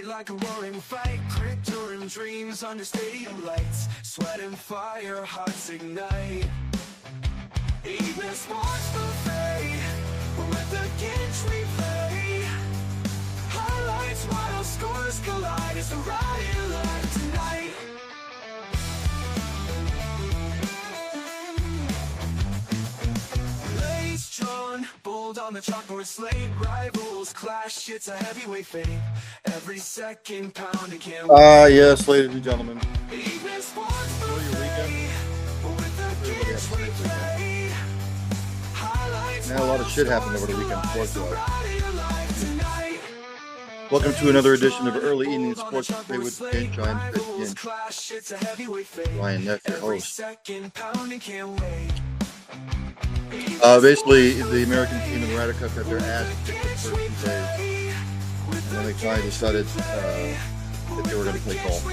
fight like a roaring fight. Crypto and dreams under stadium lights. Sweat and fire, hearts ignite. Even sports buffet with the Ginch replay. Highlights while scores collide. It's the riot live tonight. Blades drawn, bold on the chalkboard slate. Rivals clash, it's a heavyweight fate. Every second pounding can't wait. Yes, ladies and gentlemen. Even sports Enjoy your buffet with the Everybody Ginch have a nice weekend. replay. Highlights Man, a lot of shit while happened over the weekend. scores Sports collide. wise. Riot live tonight. Welcome to another edition of Early Evening Sports Today with Ginch. I'm Chris Ginch. Ryan Neff, your host. Basically, the American team in the Ryder Cup had their ass kicked the first 2 days. And then they finally decided that they were going to play golf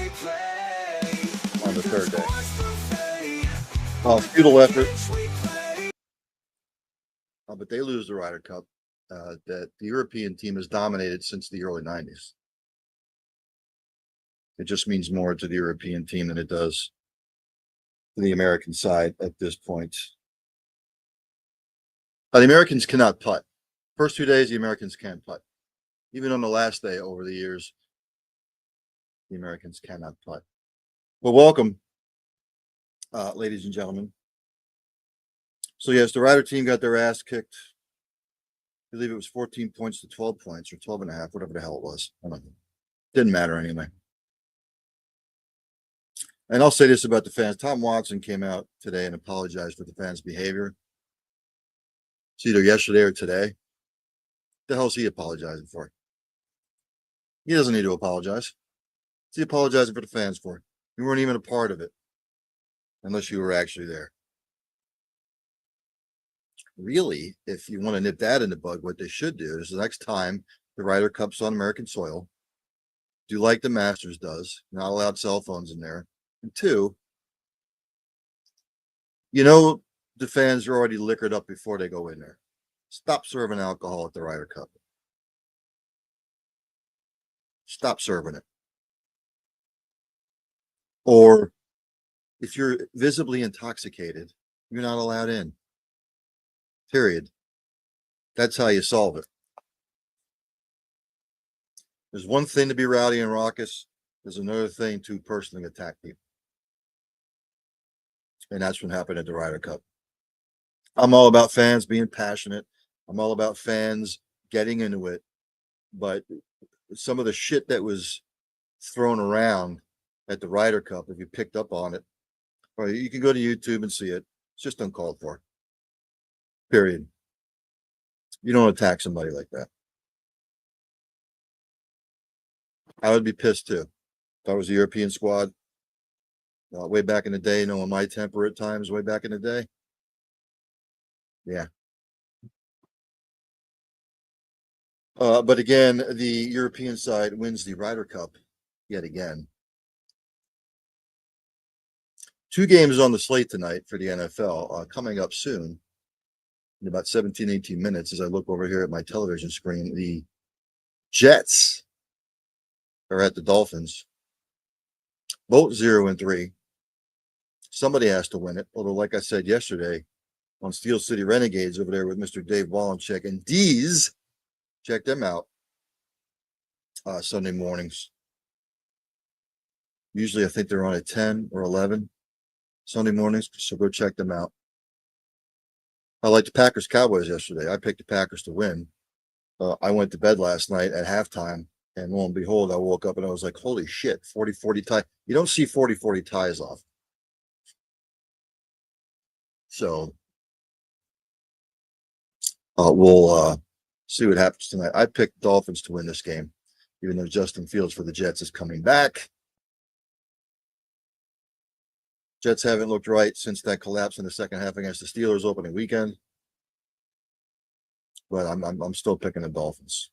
on the third day. Futile effort. But they lose the Ryder Cup that the European team has dominated since the early 90s. It just means more to the European team than it does to the American side at this point. The Americans cannot putt. First 2 days, the Americans can't putt. Even on the last day over the years, the Americans cannot putt. Well, welcome, ladies and gentlemen. So yes, the Ryder team got their ass kicked. I believe it was 14 points to 12 points or 12 and a half, whatever the hell it was. I don't know. Didn't matter anyway. And I'll say this about the fans. Tom Watson came out today and apologized for the fans' behavior. It's either yesterday or today. What the hell's he apologizing for? He doesn't need to apologize. What's he apologizing for the fans for? You weren't even a part of it. Unless you were actually there. Really, if you want to nip that in the bud, what they should do is the next time the Ryder Cup's on American soil, do like the Masters does, not allowed cell phones in there. And two, the fans are already liquored up before they go in there. Stop serving alcohol at the Ryder Cup. Stop serving it. Or if you're visibly intoxicated, you're not allowed in. Period. That's how you solve it. There's one thing to be rowdy and raucous. There's another thing to personally attack people. And that's what happened at the Ryder Cup. I'm all about fans being passionate. I'm all about fans getting into it. But some of the shit that was thrown around at the Ryder Cup, if you picked up on it, or you can go to YouTube and see it, it's just uncalled for. Period. You don't attack somebody like that. I would be pissed too. If I was a European squad, way back in the day, knowing my temper at times, way back in the day. Yeah. But again, the European side wins the Ryder Cup yet again. 2 games on the slate tonight for the NFL coming up soon. In about 17, 18 minutes, as I look over here at my television screen, the Jets are at the Dolphins. Both 0-3. Somebody has to win it. Although, like I said yesterday, on Steel City Renegades over there with Mr. Dave Wallencheck and D's, check them out Sunday mornings. Usually, I think they're on at 10 or 11 Sunday mornings, so go check them out. I liked the Packers Cowboys yesterday. I picked the Packers to win. I went to bed last night at halftime, and lo and behold, I woke up and I was like, holy shit, 40-40 tie. You don't see 40-40 ties off. So we'll see what happens tonight. I picked Dolphins to win this game, even though Justin Fields for the Jets is coming back. Jets haven't looked right since that collapse in the second half against the Steelers opening weekend. But I'm still picking the Dolphins.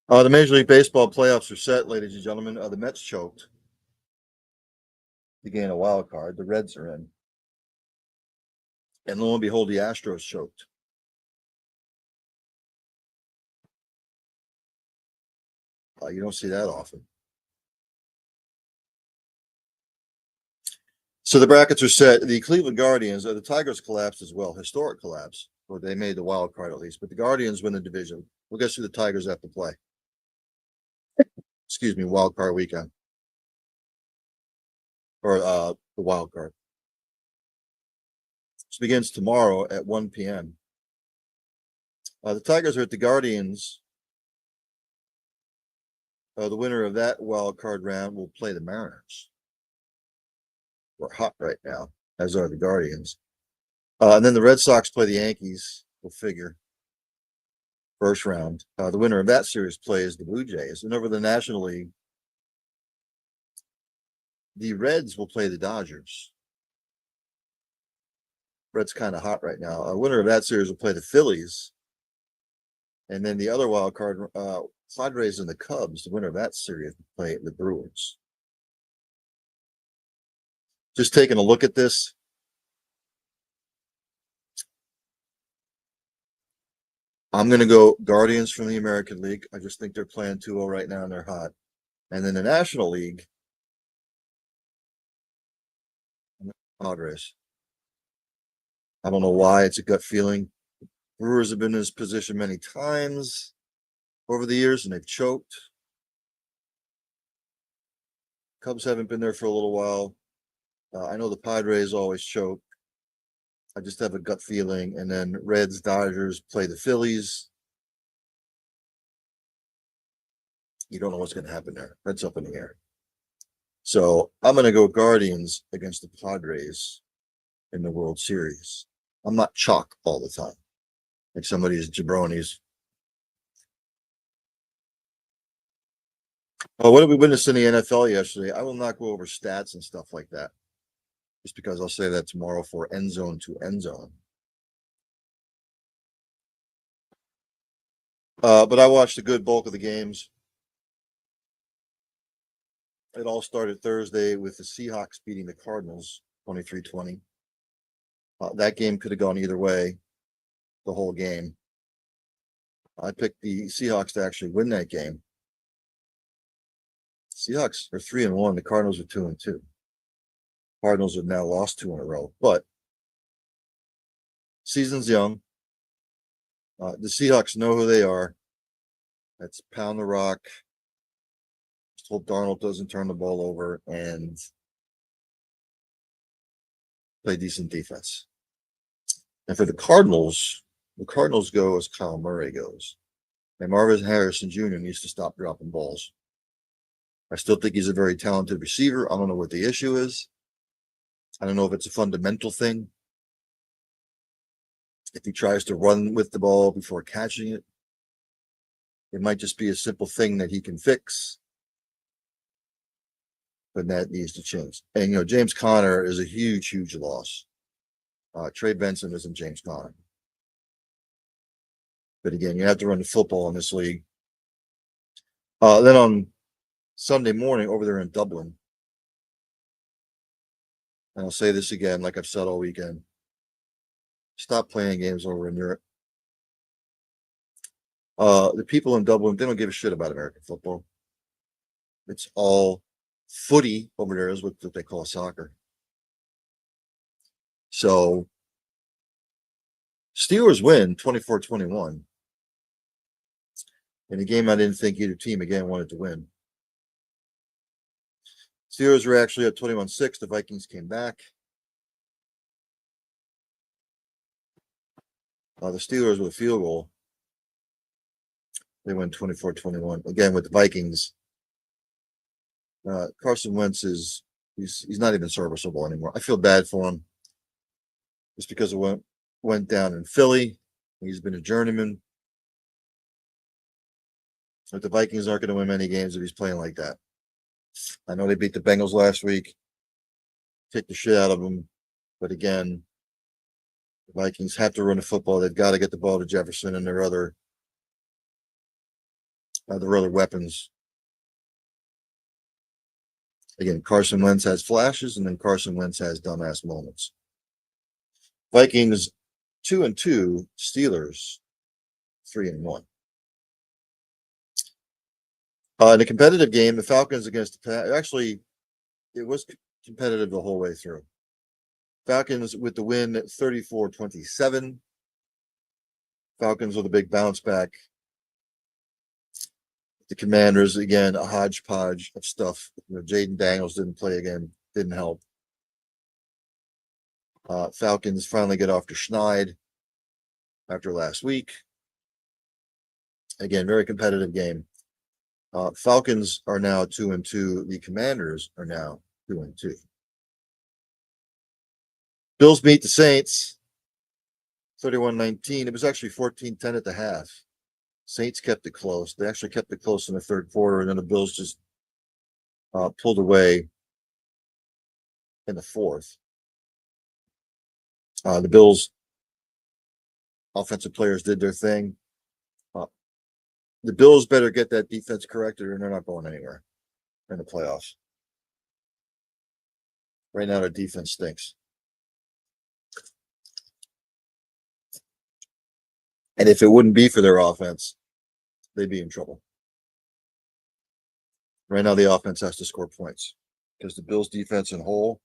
The Major League Baseball playoffs are set, ladies and gentlemen. The Mets choked to gain a wild card. The Reds are in. And lo and behold, the Astros choked. You don't see that often. So the brackets are set. The Cleveland Guardians, the Tigers collapsed as well, historic collapse, or they made the wild card at least. But the Guardians win the division. Well, guess who the Tigers have to play? Excuse me, wild card weekend, or the wild card. This begins tomorrow at 1 p.m. The Tigers are at the Guardians. The winner of that wild card round will play the Mariners. We're hot right now, as are the Guardians. And then the Red Sox play the Yankees. We'll figure. First round. The winner of that series plays the Blue Jays. And over the National League, the Reds will play the Dodgers. Reds kind of hot right now. Winner of that series will play the Phillies. And then the other wild card, Padres and the Cubs, the winner of that series will play the Brewers. Just taking a look at this. I'm going to go Guardians from the American League. I just think they're playing 2-0 right now and they're hot. And then the National League, Padres. I don't know why. It's a gut feeling. Brewers have been in this position many times over the years and they've choked. Cubs haven't been there for a little while. I know the Padres always choke. I just have a gut feeling. And then Reds, Dodgers play the Phillies. You don't know what's going to happen there. That's up in the air. So I'm going to go Guardians against the Padres in the World Series. I'm not chalk all the time, like some of these jabronis. What did we witness in the NFL yesterday? I will not go over stats and stuff like that, just because I'll say that tomorrow for end zone to end zone. But I watched a good bulk of the games. It all started Thursday with the Seahawks beating the Cardinals 23-20. That game could have gone either way the whole game. I picked the Seahawks to actually win that game. Seahawks are 3-1. The Cardinals are 2-2. Cardinals have now lost 2 in a row, but season's young. The Seahawks know who they are. That's pound the rock. Just hope Darnold doesn't turn the ball over and play decent defense. And for the Cardinals go as Kyle Murray goes. And Marvin Harrison Jr. needs to stop dropping balls. I still think he's a very talented receiver. I don't know what the issue is. I don't know if it's a fundamental thing. If he tries to run with the ball before catching it, it might just be a simple thing that he can fix. But that needs to change. And, James Conner is a huge, huge loss. Trey Benson isn't James Conner. But again, you have to run the football in this league. Then on Sunday morning over there in Dublin, and I'll say this again, like I've said all weekend, stop playing games over in Europe. The people in Dublin, they don't give a shit about American football. It's all footy over there is what they call soccer. So Steelers win 24-21 in a game I didn't think either team again wanted to win. Steelers were actually at 21-6. The Vikings came back. The Steelers with a field goal. They win 24-21. Again, with the Vikings, Carson Wentz he's not even serviceable anymore. I feel bad for him just because it went down in Philly. He's been a journeyman. But the Vikings aren't going to win many games if he's playing like that. I know they beat the Bengals last week, kicked the shit out of them. But again, the Vikings have to run the football. They've got to get the ball to Jefferson and their other weapons. Again, Carson Wentz has flashes, and then Carson Wentz has dumbass moments. Vikings 2-2, Steelers 3-1. In a competitive game, the Falcons against the actually, it was competitive the whole way through. Falcons with the win 34-27. Falcons with a big bounce back. The Commanders, again, a hodgepodge of stuff. Jaden Daniels didn't play again, didn't help. Falcons finally get off to Schneid after last week. Again, very competitive game. Falcons are now 2-2. The Commanders are now 2-2. Bills beat the Saints 31-19. It was actually 14-10 at the half. Saints kept it close. They actually kept it close in the third quarter, and then the Bills just pulled away in the fourth. The Bills offensive players did their thing. The Bills better get that defense corrected, or they're not going anywhere in the playoffs. Right now, their defense stinks. And if it wouldn't be for their offense, they'd be in trouble. Right now, the offense has to score points because the Bills' defense in whole,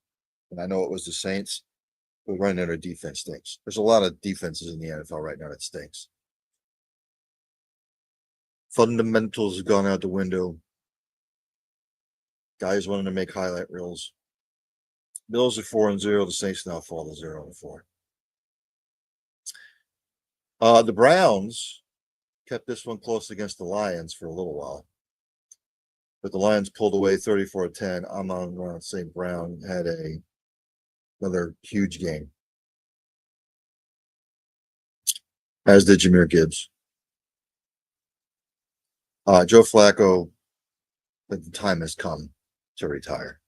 and I know it was the Saints, but right now their defense stinks. There's a lot of defenses in the NFL right now that stinks. Fundamentals have gone out the window. Guys wanting to make highlight reels. Bills are 4-0. The Saints now fall to 0-4. The Browns kept this one close against the Lions for a little while, but the Lions pulled away 34-10. Amon St. Brown had another huge game, as did Jahmyr Gibbs. Joe Flacco, the time has come to retire.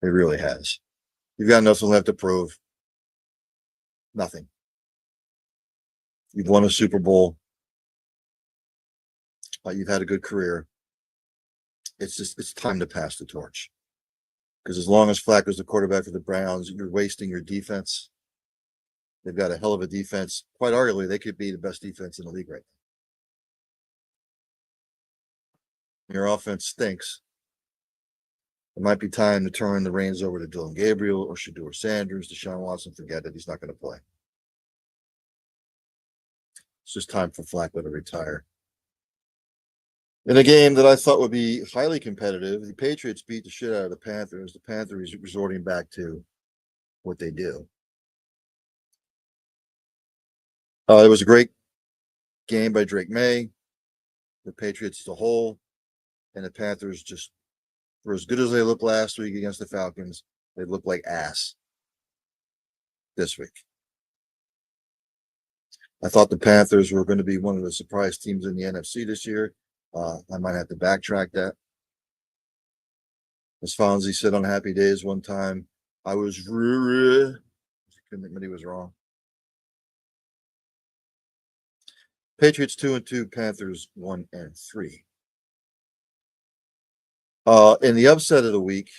It really has. You've got nothing left to prove. Nothing. You've won a Super Bowl. You've had a good career. It's time to pass the torch. Because as long as Flacco's the quarterback for the Browns, you're wasting your defense. They've got a hell of a defense. Quite arguably, they could be the best defense in the league right now. Your offense stinks. It might be time to turn the reins over to Dylan Gabriel or Shedeur Sanders. Deshaun Watson, forget it. He's not going to play. It's just time for Flacco to retire. In a game that I thought would be highly competitive, the Patriots beat the shit out of the Panthers. The Panthers resorting back to what they do. It was a great game by Drake May. The Patriots as a whole, and the Panthers just were as good as they looked last week against the Falcons. They looked like ass this week. I thought the Panthers were going to be one of the surprise teams in the NFC this year. I might have to backtrack that. As Fonzie said on Happy Days one time, I was couldn't admit he was wrong. Patriots 2-2, Panthers 1-3. In the upset of the week,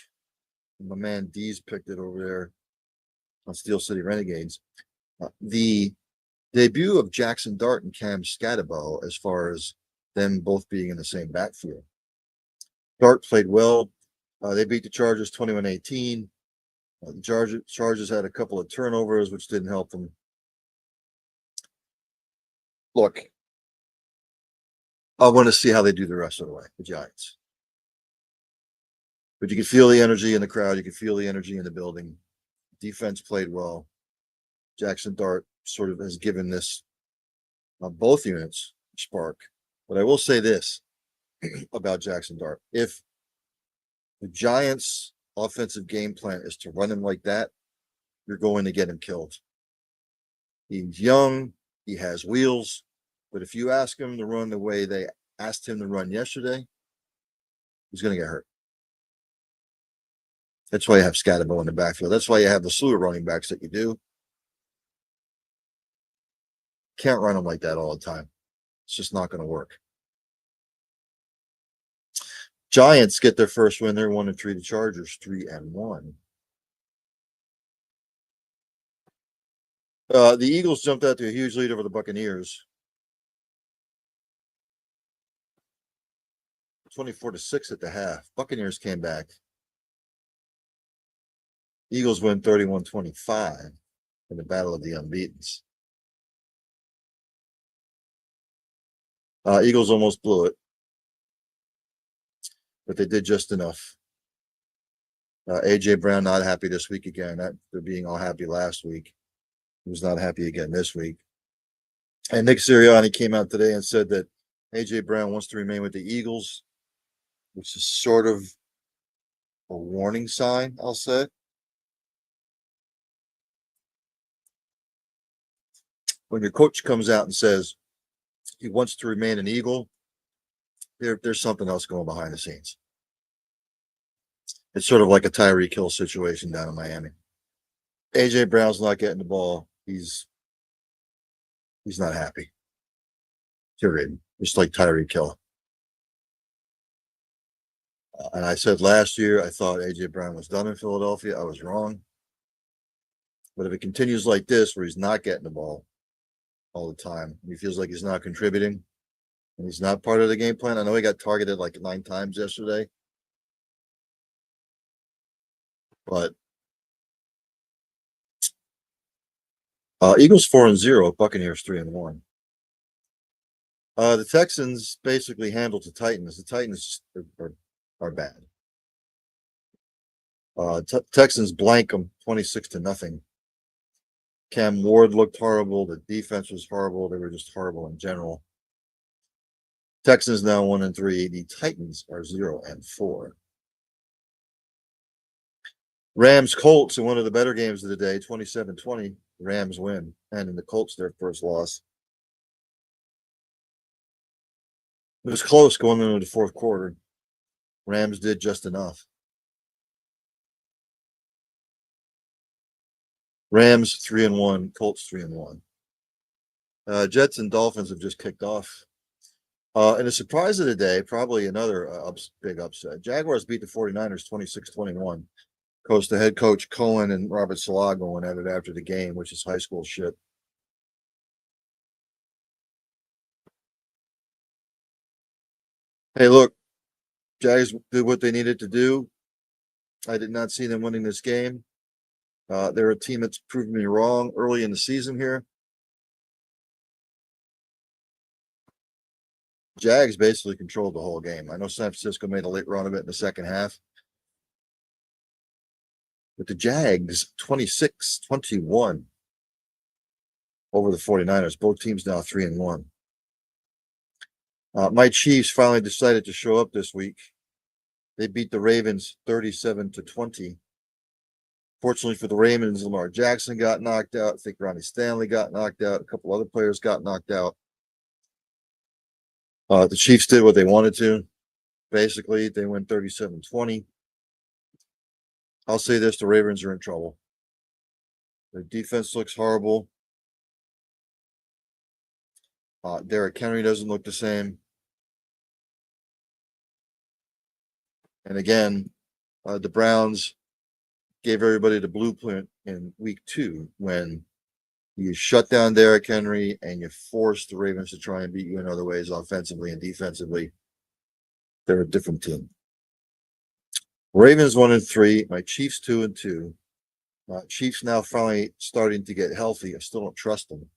my man D's picked it over there on Steel City Renegades. The debut of Jackson Dart and Cam Scatterbo, as far as them both being in the same backfield. Dart played well. They beat the Chargers 21-18. The Chargers had a couple of turnovers, which didn't help them. Look, I want to see how they do the rest of the way, the Giants. But you can feel the energy in the crowd. You can feel the energy in the building. Defense played well. Jackson Dart sort of has given this both units a spark. But I will say this about Jackson Dart. If the Giants' offensive game plan is to run him like that, you're going to get him killed. He's young. He has wheels. But if you ask him to run the way they asked him to run yesterday, he's going to get hurt. That's why you have Scatterbo in the backfield. That's why you have the slew of running backs that you do. Can't run them like that all the time. It's just not going to work. Giants get their first win. They're 1-3. The Chargers 3-1. The Eagles jumped out to a huge lead over the Buccaneers. 24-6 at the half. Buccaneers came back. Eagles win 31-25 in the battle of the unbeatens. Eagles almost blew it, but they did just enough. AJ Brown not happy this week again. They're being all happy last week. He was not happy again this week. And Nick Sirianni came out today and said that AJ Brown wants to remain with the Eagles, which is sort of a warning sign, I'll say. When your coach comes out and says he wants to remain an Eagle, there's something else going behind the scenes. It's sort of like a Tyreek Hill situation down in Miami. AJ Brown's not getting the ball. He's not happy. Period. Just like Tyreek Hill. And I said last year I thought AJ Brown was done in Philadelphia. I was wrong. But if it continues like this, where he's not getting the ball all the time, he feels like he's not contributing, and he's not part of the game plan. I know he got targeted like 9 times yesterday, but Eagles 4-0, Buccaneers 3-1. The Texans basically handled the Titans. The Titans are bad. Texans blank them 26-0. Cam Ward looked horrible. The defense was horrible. They were just horrible in general. Texans now 1-3. The Titans are 0-4. Rams Colts in one of the better games of the day, 27-20. Rams win, and in the Colts their first loss. It was close going into the fourth quarter. Rams did just enough. Rams 3-1, Colts 3-1. Jets and Dolphins have just kicked off. And a surprise of the day, probably another big upset. Jaguars beat the 49ers 26-21. Coach, the head coach Cohen and Robert Salah going at it after the game, which is high school shit. Hey, look, Jags did what they needed to do. I did not see them winning this game. They're a team that's proven me wrong early in the season here. Jags basically controlled the whole game. I know San Francisco made a late run of it in the second half. But the Jags, 26-21 over the 49ers. Both teams now 3-1. My Chiefs finally decided to show up this week. They beat the Ravens 37-20. Fortunately for the Ravens, Lamar Jackson got knocked out. I think Ronnie Stanley got knocked out. A couple other players got knocked out. The Chiefs did what they wanted to. Basically, they went 37-20. I'll say this, the Ravens are in trouble. Their defense looks horrible. Derrick Henry doesn't look the same. And again, the Browns gave everybody the blueprint in week 2 when you shut down Derrick Henry and you force the Ravens to try and beat you in other ways, offensively and defensively. They're a different team. Ravens 1-3. My Chiefs 2-2. Chiefs now finally starting to get healthy. I still don't trust them,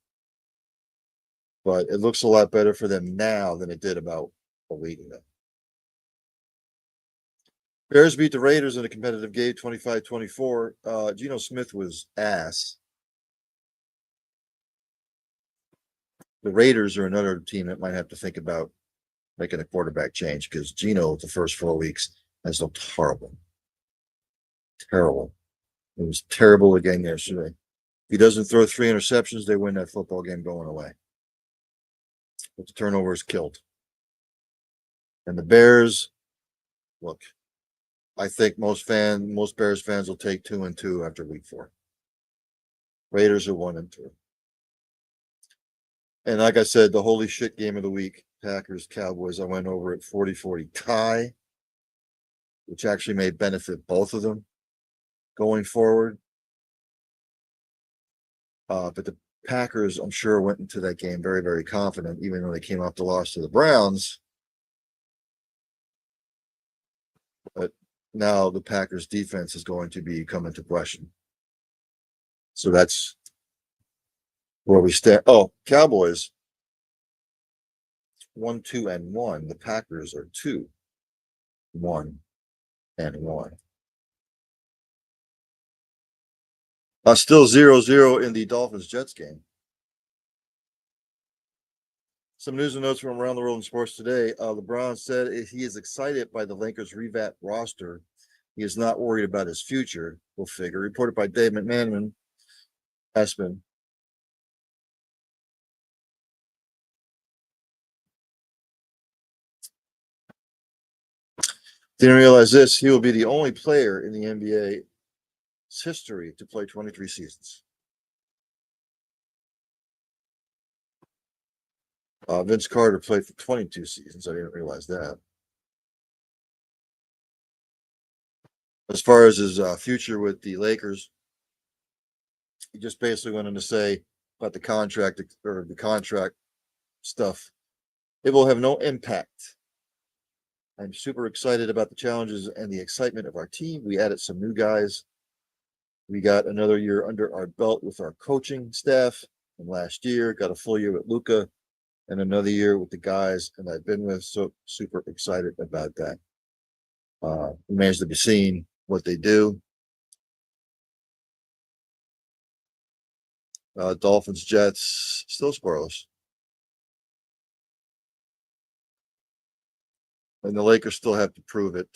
but it looks a lot better for them now than it did about a week ago. Bears beat the Raiders in a competitive game, 25-24. Geno Smith was ass. The Raiders are another team that might have to think about making a quarterback change because Geno, the first 4 weeks, has looked horrible. Terrible. It was terrible again yesterday. If he doesn't throw 3 interceptions, they win that football game going away. But the turnover is killed. And the Bears, look, I think most Bears fans will take 2-2 after week 4. Raiders are 1-3. And like I said, the holy shit game of the week, Packers, Cowboys, I went over at 40-40 tie, which actually may benefit both of them going forward. But the Packers, I'm sure, went into that game very, very confident, even though they came off the loss to the Browns. But now the Packers defense is going to be come into question. So that's where we stand. Oh, Cowboys 1-2-1. The Packers are 2-1-1. Still 0-0 in the Dolphins Jets game. Some news and notes from around the world in sports today. LeBron said he is excited by the Lakers' revamped roster. He is not worried about his future. We'll figure. Reported by Dave McManaman. Espen. Didn't realize this. He will be the only player in the NBA's history to play 23 seasons. Vince Carter played for 22 seasons. I didn't realize that. As far as his future with the Lakers, he just basically went on to say about the contract stuff. It will have no impact. I'm super excited about the challenges and the excitement of our team. We added some new guys. We got another year under our belt with our coaching staff. And last year, got a full year with Luka and another year with the guys and I've been with. So super excited about that. Remains to be seen what they do. Dolphins, Jets, still scoreless. And the Lakers still have to prove it.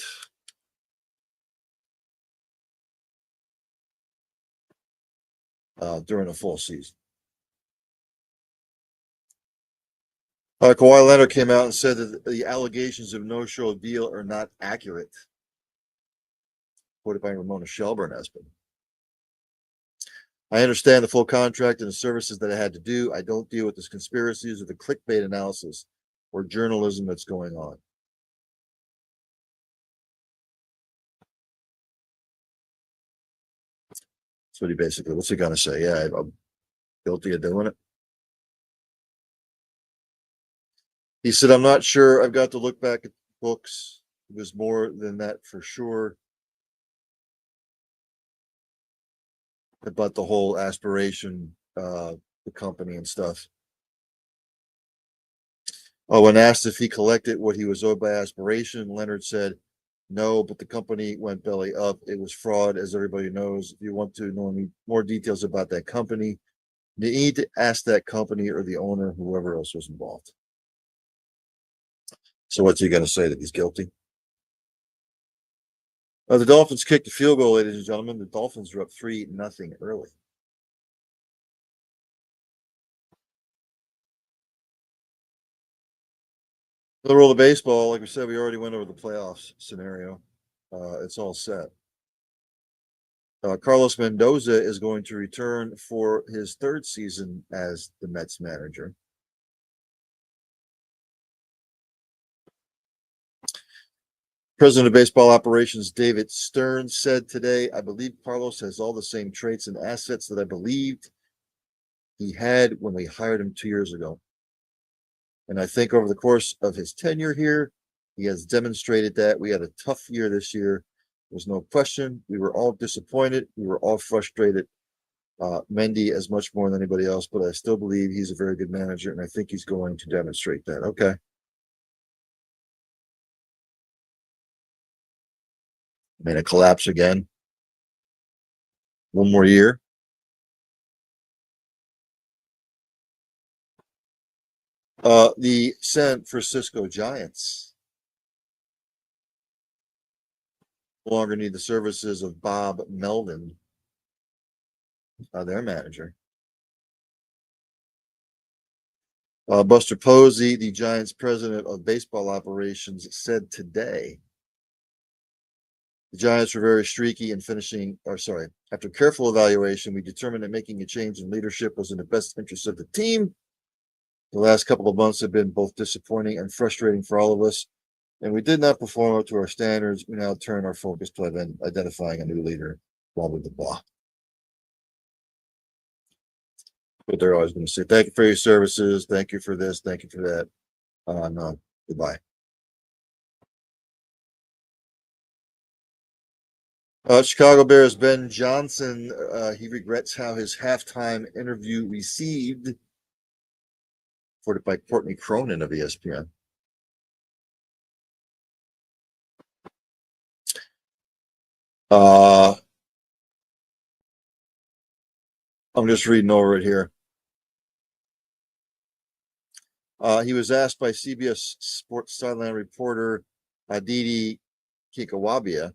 During a full season. Kawhi Leonard came out and said that the allegations of no-show deal are not accurate. Quoted by Ramona Shelburne has been. I understand the full contract and the services that I had to do. I don't deal with this conspiracies or the clickbait analysis or journalism that's going on. That's what he basically, what's he going to say? Yeah, I'm guilty of doing it. He said, I'm not sure. I've got to look back at the books. It was more than that for sure. About the whole aspiration, the company and stuff. Oh, when asked if he collected what he was owed by aspiration, Leonard said, no, but the company went belly up. It was fraud, as everybody knows. If you want to know more details about that company, you need to ask that company or the owner, whoever else was involved. So what's he going to say, that he's guilty? The Dolphins kicked the field goal, ladies and gentlemen. The Dolphins are up 3-0 early. The role of baseball, like we said, we already went over the playoffs scenario. It's all set. Carlos Mendoza is going to return for his third season as the Mets manager. President of Baseball Operations David Stern said today, I believe Carlos has all the same traits and assets that I believed he had when we hired him 2 years ago. And I think over the course of his tenure here, he has demonstrated that. We had a tough year this year. There's no question. We were all disappointed. We were all frustrated. Mendy as much more than anybody else, but I still believe he's a very good manager, and I think he's going to demonstrate that. Okay. I mean, a collapse again. One more year. The San Francisco Giants no longer need the services of Bob Melvin, their manager. Buster Posey, the Giants president of baseball operations, said today the Giants were very streaky in after careful evaluation, we determined that making a change in leadership was in the best interest of the team. The last couple of months have been both disappointing and frustrating for all of us, and we did not perform up to our standards. We now turn our focus to identifying a new leader, blah, blah, blah, blah. But they're always going to say, thank you for your services. Thank you for this. Thank you for that. No, goodbye. Chicago Bears Ben Johnson, he regrets how his halftime interview received. Reported by Courtney Cronin of ESPN. I'm just reading over it here. He was asked by CBS Sports sideline reporter Aditi Kikawabia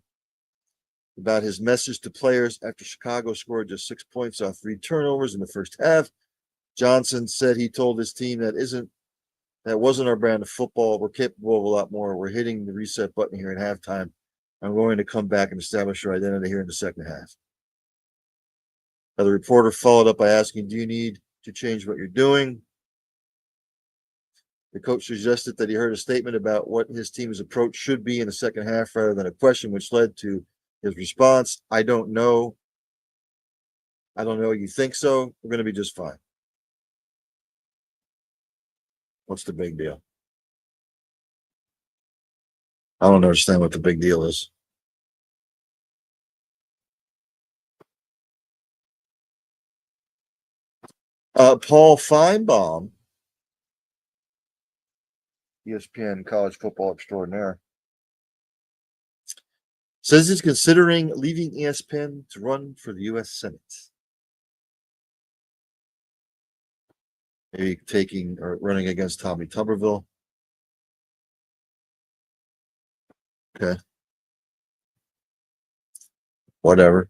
about his message to players after Chicago scored just 6 points off 3 turnovers in the first half. Johnson said he told his team that wasn't our brand of football. We're capable of a lot more. We're hitting the reset button here at halftime. I'm going to come back and establish our identity here in the second half. The reporter followed up by asking, do you need to change what you're doing? The coach suggested that he heard a statement about what his team's approach should be in the second half rather than a question, which led to his response, I don't know. I don't know. You think so? We're going to be just fine. What's the big deal? I don't understand what the big deal is. Paul Feinbaum, ESPN college football extraordinaire, says he's considering leaving ESPN to run for the U.S. Senate. Maybe taking or running against Tommy Tuberville. Okay. Whatever.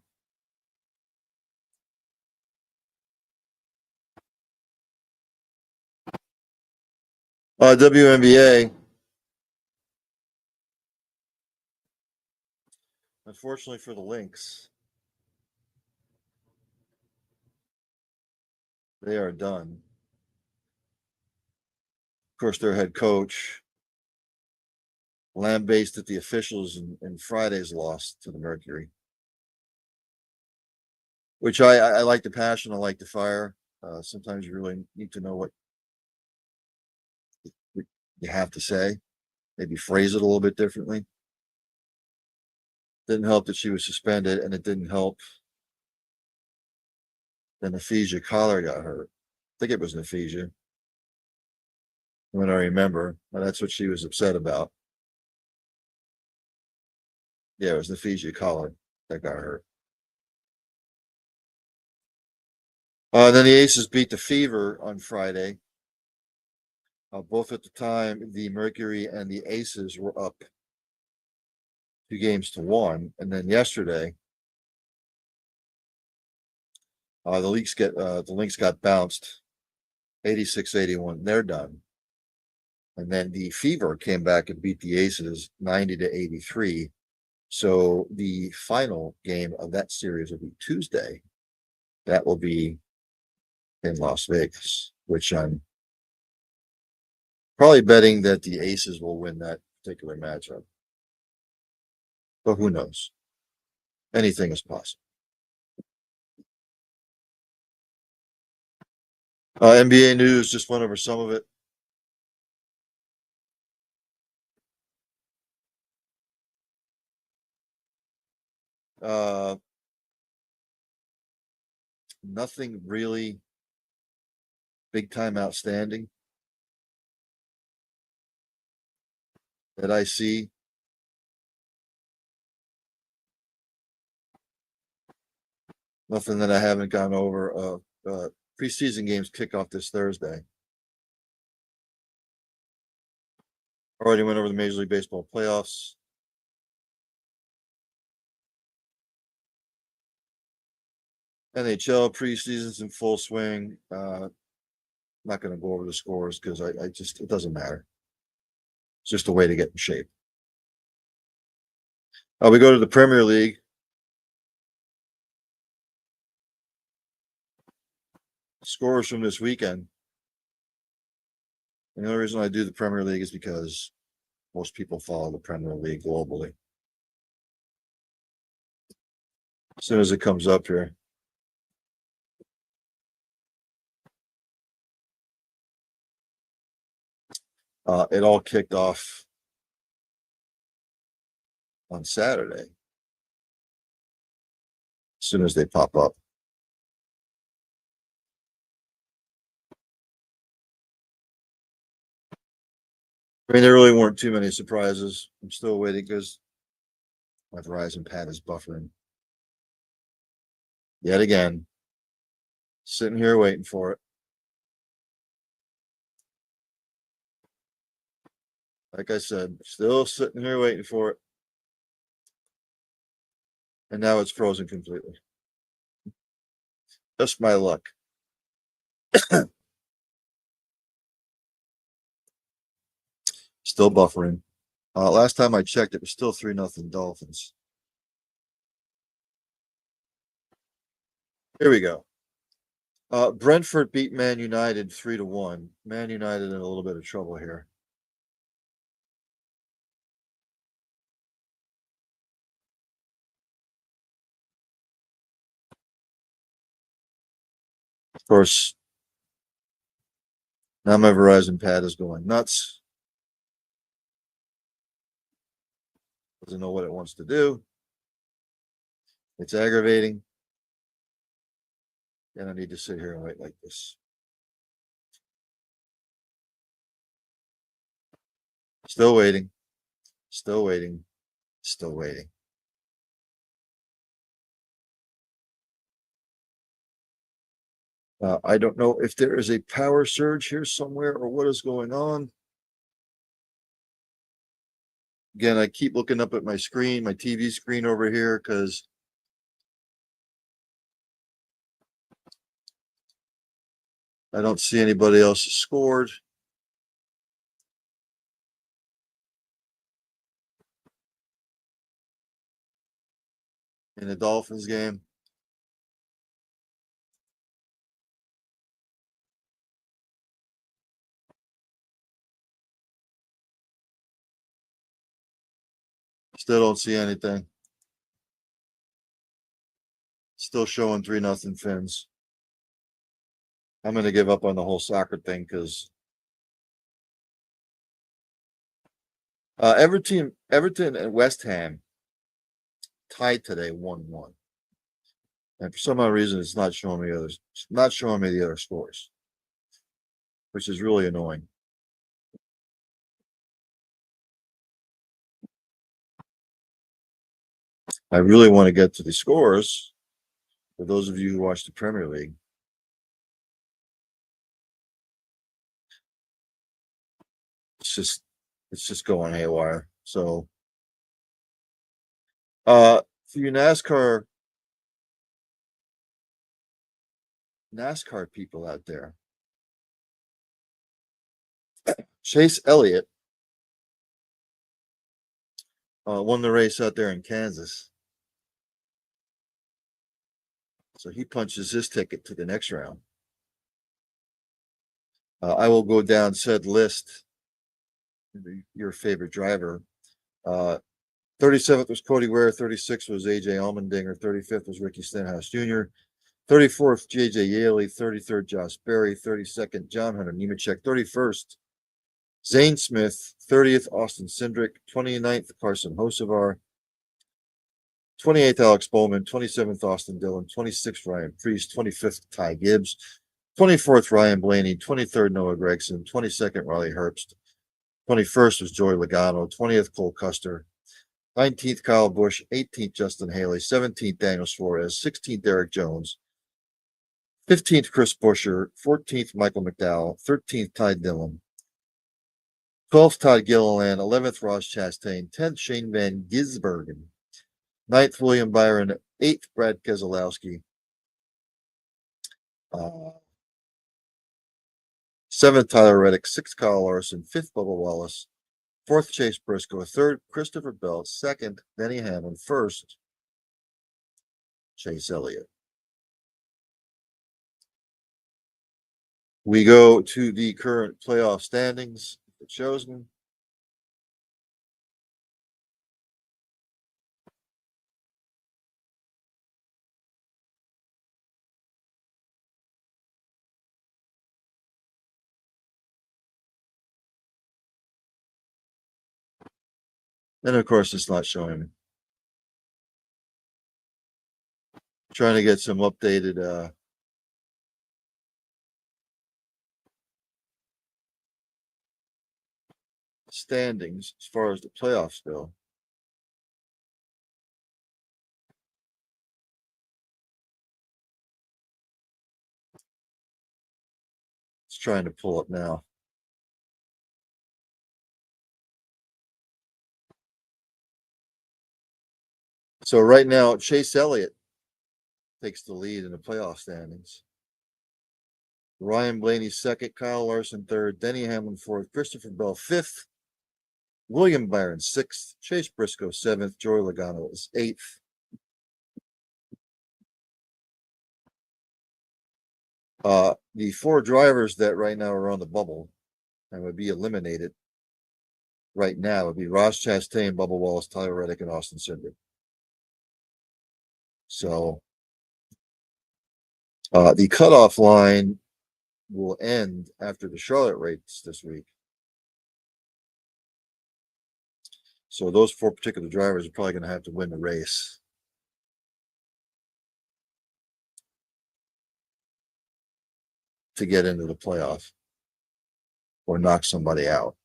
WNBA. Unfortunately for the Lynx, they are done. Of course, their head coach lambasted the officials in Friday's loss to the Mercury, which I like the passion, I like the fire. Sometimes you really need to know what you have to say, maybe phrase it a little bit differently. Didn't help that she was suspended, and it didn't help that Naphesia Collar got hurt. I think it was Naphesia, when I remember. And that's what she was upset about. Yeah, it was Naphesia Collar that got hurt. Then the Aces beat the Fever on Friday. Both at the time, the Mercury and the Aces were up 2-1. And then yesterday, the Lynx got bounced 86-81. They're done. And then the Fever came back and beat the Aces 90-83. So the final game of that series will be Tuesday. That will be in Las Vegas, which I'm probably betting that the Aces will win that particular matchup. But who knows? Anything is possible. NBA news, just went over some of it. Nothing really big time outstanding that I see. Nothing that I haven't gone over. Preseason games kick off this Thursday. Already went over the Major League Baseball playoffs. NHL preseason's in full swing. Not going to go over the scores because I just, it doesn't matter. It's just a way to get in shape. We go to the Premier League. Scores from this weekend. And the only reason I do the Premier League is because most people follow the Premier League globally. As soon as it comes up here. It all kicked off on Saturday. soon as they pop up. I mean, there really weren't too many surprises. I'm still waiting because my Verizon pad is buffering. Yet again, sitting here waiting for it. Like I said, still sitting here waiting for it. And now it's frozen completely. Just my luck. Still buffering. Last time I checked, it was still 3-0 Dolphins. Here we go. Brentford beat Man United 3-1. Man United in a little bit of trouble here. Of course, now my Verizon pad is going nuts. Doesn't know what it wants to do. It's aggravating. And I need to sit here and wait like this. Still waiting. Still waiting. Still waiting. I don't know if there is a power surge here somewhere or what is going on. Again, I keep looking up at my screen, my TV screen over here, because I don't see anybody else scored. In the Dolphins game. Still don't see anything. Still showing 3-0 Fins. I'm going to give up on the whole soccer thing because Everton and West Ham tied today 1-1. And for some odd reason, it's not showing me the other scores, which is really annoying. I really want to get to the scores for those of you who watch the Premier League. It's just going haywire. So, for you NASCAR people out there, Chase Elliott won the race out there in Kansas. So he punches his ticket to the next round. I will go down said list. Your favorite driver. 37th was Cody Ware. 36th was AJ Allmendinger. 35th was Ricky Stenhouse Jr. 34th, JJ Yaley. 33rd, Josh Berry. 32nd, John Hunter Nemechek. 31st, Zane Smith. 30th, Austin Cindric. 29th, Carson Hocevar. 28th, Alex Bowman. 27th, Austin Dillon. 26th, Ryan Priest. 25th, Ty Gibbs. 24th, Ryan Blaney. 23rd, Noah Gregson. 22nd, Riley Herbst. 21st was Joey Logano. 20th, Cole Custer. 19th, Kyle Busch. 18th, Justin Haley. 17th, Daniel Suarez. 16th, Eric Jones. 15th, Chris Buescher. 14th, Michael McDowell. 13th, Ty Dillon. 12th, Todd Gilliland. 11th, Ross Chastain. 10th, Shane Van Gisbergen. 9th, William Byron. 8th, Brad Keselowski. 7th, Tyler Reddick. 6th, Kyle Larson. 5th, Bubba Wallace. 4th, Chase Briscoe. 3rd, Christopher Bell. 2nd, Denny Hamlin. 1st, Chase Elliott. We go to the current playoff standings. It shows me. And of course, it's not showing me. Trying to get some updated standings as far as the playoffs go. It's trying to pull up now. So right now, Chase Elliott takes the lead in the playoff standings. Ryan Blaney second, Kyle Larson third, Denny Hamlin fourth, Christopher Bell fifth, William Byron sixth, Chase Briscoe seventh, Joey Logano is eighth. The four drivers that right now are on the bubble and would be eliminated right now would be Ross Chastain, Bubba Wallace, Tyler Reddick, and Austin Cindric. So the cutoff line will end after the Charlotte race this week. So those four particular drivers are probably going to have to win the race. To get into the playoff or knock somebody out.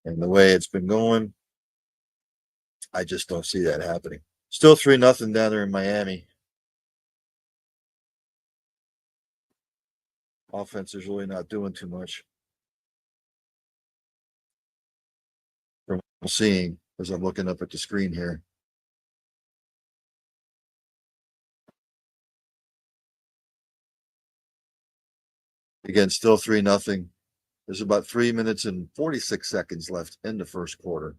And the way it's been going, I just don't see that happening. Still 3-0 down there in Miami. Offense is really not doing too much. From what I'm seeing as I'm looking up at the screen here. Again, still 3-0. There's about 3 minutes and 46 seconds left in the first quarter.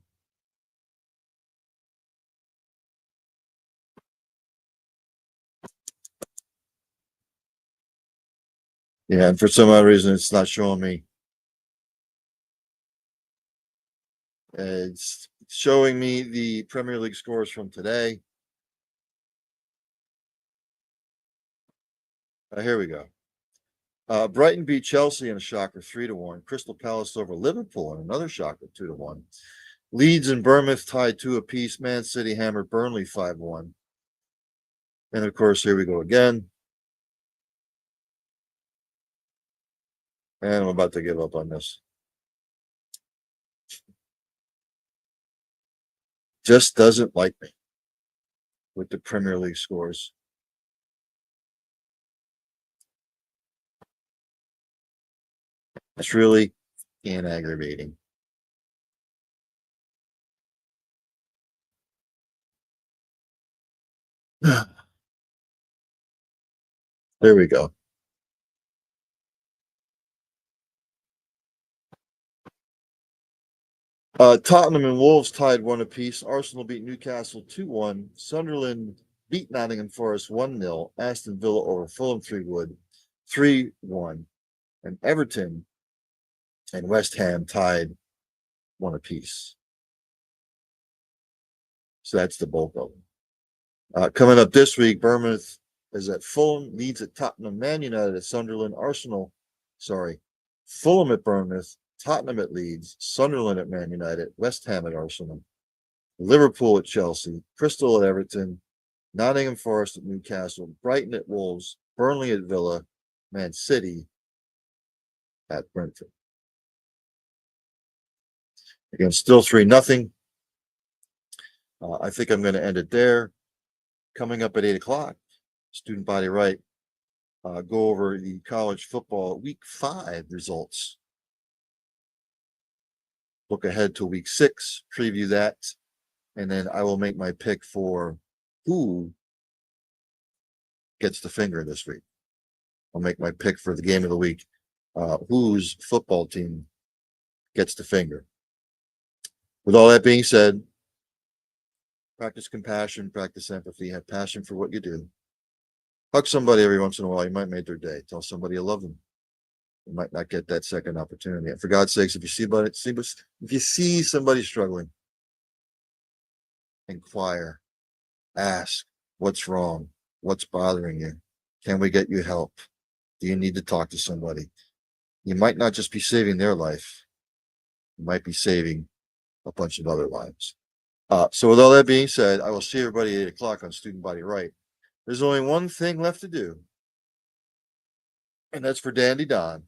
Yeah, and for some odd reason, it's not showing me. It's showing me the Premier League scores from today. Here we go. Brighton beat Chelsea in a shocker 3-1. Crystal Palace over Liverpool in another shocker 2-1. Leeds and Bournemouth tied 2 apiece. Man City hammered Burnley 5-1. And of course, here we go again. And I'm about to give up on this. Just doesn't like me with the Premier League scores. It's really aggravating. There we go. Tottenham and Wolves tied 1 apiece. Arsenal beat Newcastle 2-1. Sunderland beat Nottingham Forest 1-0. Aston Villa over Fulham 3-1. And Everton and West Ham tied 1 apiece. So that's the bulk of them. Coming up this week, Bournemouth is at Fulham, Leeds at Tottenham, Man United at Sunderland, Fulham at Bournemouth, Tottenham at Leeds, Sunderland at Man United, West Ham at Arsenal, Liverpool at Chelsea, Crystal at Everton, Nottingham Forest at Newcastle, Brighton at Wolves, Burnley at Villa, Man City at Brentford. Again, still 3-0. I think I'm going to end it there. Coming up at 8 o'clock, Student Body Right, go over the college football week 5 results. Look ahead to week 6, preview that, and then I will make my pick for who gets the finger this week. I'll make my pick for the game of the week, whose football team gets the finger. With all that being said, practice compassion, practice empathy, have passion for what you do. Hug somebody every once in a while. You might make their day. Tell somebody you love them. You might not get that second opportunity. And for God's sakes, if you see somebody struggling, inquire, ask, what's wrong? What's bothering you? Can we get you help? Do you need to talk to somebody? You might not just be saving their life. You might be saving a bunch of other lives. So with all that being said, I will see everybody at 8 o'clock on Student Body Right. There's only one thing left to do, and that's for Dandy Don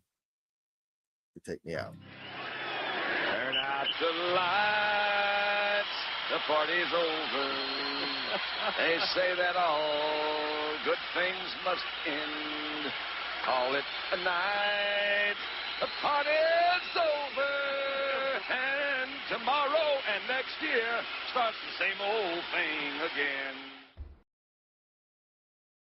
to take me out. Turn out the lights, the party's over. They say that all good things must end. Call it a night, the party's over. And tomorrow and next year starts the same old thing again.